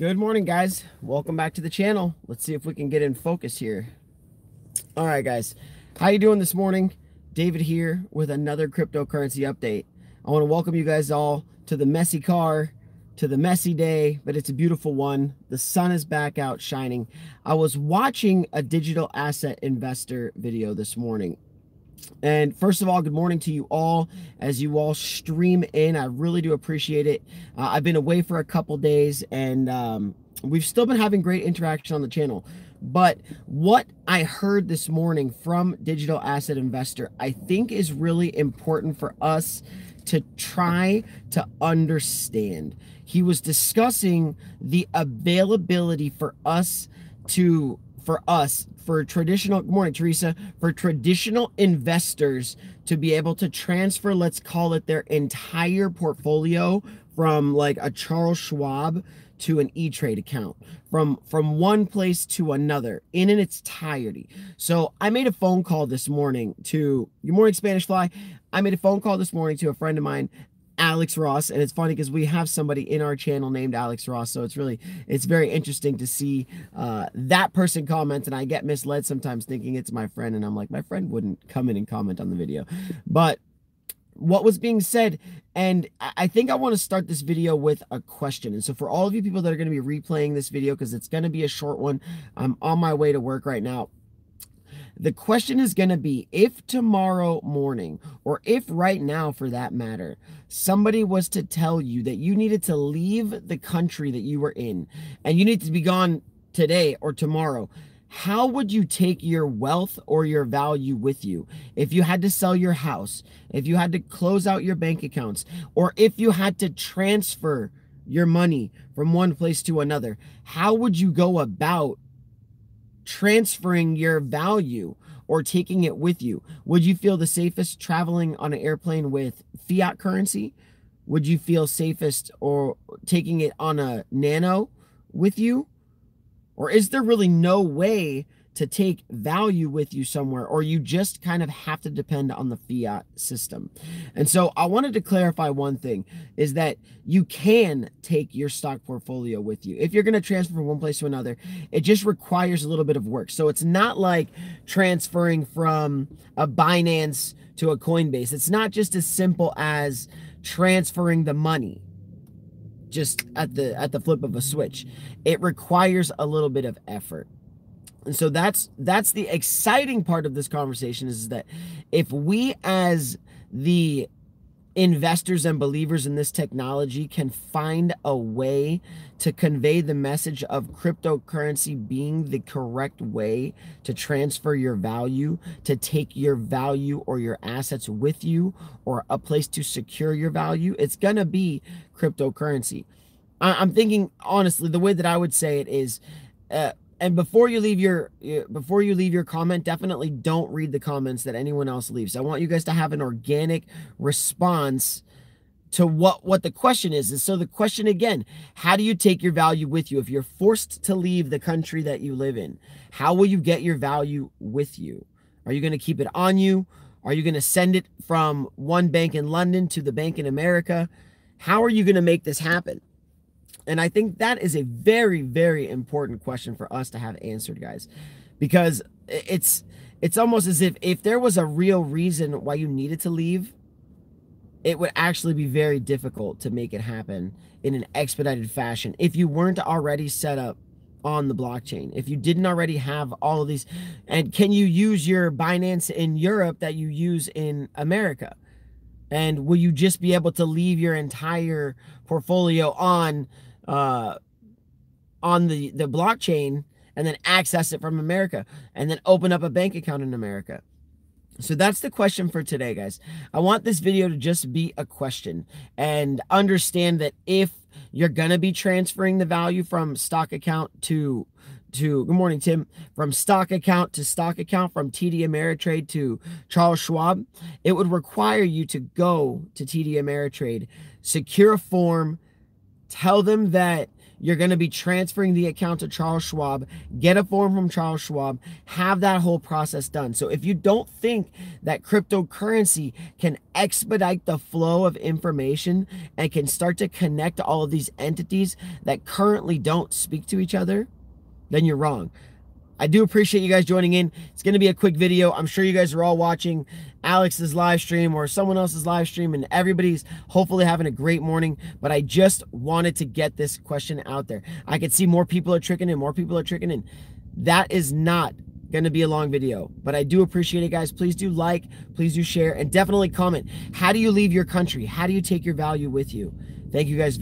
Good morning, guys. Welcome back to the channel. Let's see if we can get in focus here. All right, guys. How you doing this morning? David here with another cryptocurrency update. I want to welcome you guys all to the messy car, to the messy day, but it's a beautiful one. The sun is back out shining. I was watching a digital asset investor video this morning. And first of all, good morning to you all as you all stream in. I really do appreciate it. I've been away for a couple days and we've still been having great interaction on the channel. But what I heard this morning from Digital Asset Investor, I think is really important for us to try to understand. He was discussing the availability for us to for traditional, good morning, Teresa, for traditional investors to be able to transfer, let's call it their entire portfolio from like a Charles Schwab to an E-Trade account, from one place to another in its entirety. So I made a phone call this morning to, good morning, Spanish Fly. I made a phone call this morning to a friend of mine, Alex Ross, and it's funny because we have somebody in our channel named Alex Ross, so it's very interesting to see that person comment, and I get misled sometimes thinking it's my friend, and I'm like, my friend wouldn't come in and comment on the video. But what was being said, and I think I want to start this video with a question. And so for all of you people that are going to be replaying this video, because it's going to be a short one, I'm on my way to work right now. The question is going to be, if tomorrow morning, or if right now for that matter, somebody was to tell you that you needed to leave the country that you were in and you need to be gone today or tomorrow, how would you take your wealth or your value with you? If you had to sell your house, if you had to close out your bank accounts, or if you had to transfer your money from one place to another, how would you go about transferring your value or taking it with you? Would you feel the safest traveling on an airplane with fiat currency? Would you feel safest or taking it on a nano with you? Or is there really no way to take value with you somewhere, or you just kind of have to depend on the fiat system? And so I wanted to clarify one thing, is that you can take your stock portfolio with you. If you're going to transfer from one place to another, it just requires a little bit of work. So it's not like transferring from a Binance to a Coinbase. It's not just as simple as transferring the money just at the flip of a switch. It requires a little bit of effort. And so that's the exciting part of this conversation, is that if we as the investors and believers in this technology can find a way to convey the message of cryptocurrency being the correct way to transfer your value, to take your value or your assets with you, or a place to secure your value, it's gonna be cryptocurrency. I'm thinking, honestly, the way that I would say it is, and before you leave your comment, definitely don't read the comments that anyone else leaves. I want you guys to have an organic response to what the question is. And so the question again, how do you take your value with you? If you're forced to leave the country that you live in, how will you get your value with you? Are you going to keep it on you? Are you going to send it from one bank in London to the bank in America? How are you going to make this happen? And I think that is a very, very important question for us to have answered, guys, because it's almost as if there was a real reason why you needed to leave, it would actually be very difficult to make it happen in an expedited fashion if you weren't already set up on the blockchain, if you didn't already have all of these. And can you use your Binance in Europe that you use in America? And will you just be able to leave your entire portfolio on the blockchain and then access it from America and then open up a bank account in America? So that's the question for today, guys. I want this video to just be a question, and understand that if you're gonna be transferring the value from stock account to good morning, Tim, from stock account to stock account, from TD Ameritrade to Charles Schwab, it would require you to go to TD Ameritrade, secure a form, tell them that you're going to be transferring the account to Charles Schwab, get a form from Charles Schwab, have that whole process done. So if you don't think that cryptocurrency can expedite the flow of information and can start to connect all of these entities that currently don't speak to each other, then you're wrong. I do appreciate you guys joining in. It's going to be a quick video. I'm sure you guys are all watching Alex's live stream or someone else's live stream, and everybody's hopefully having a great morning. But I just wanted to get this question out there. I could see more people are tricking in, more people are tricking in. That is not going to be a long video, but I do appreciate it, guys. Please do like, please do share, and definitely comment. How do you leave your country? How do you take your value with you? Thank you guys very much.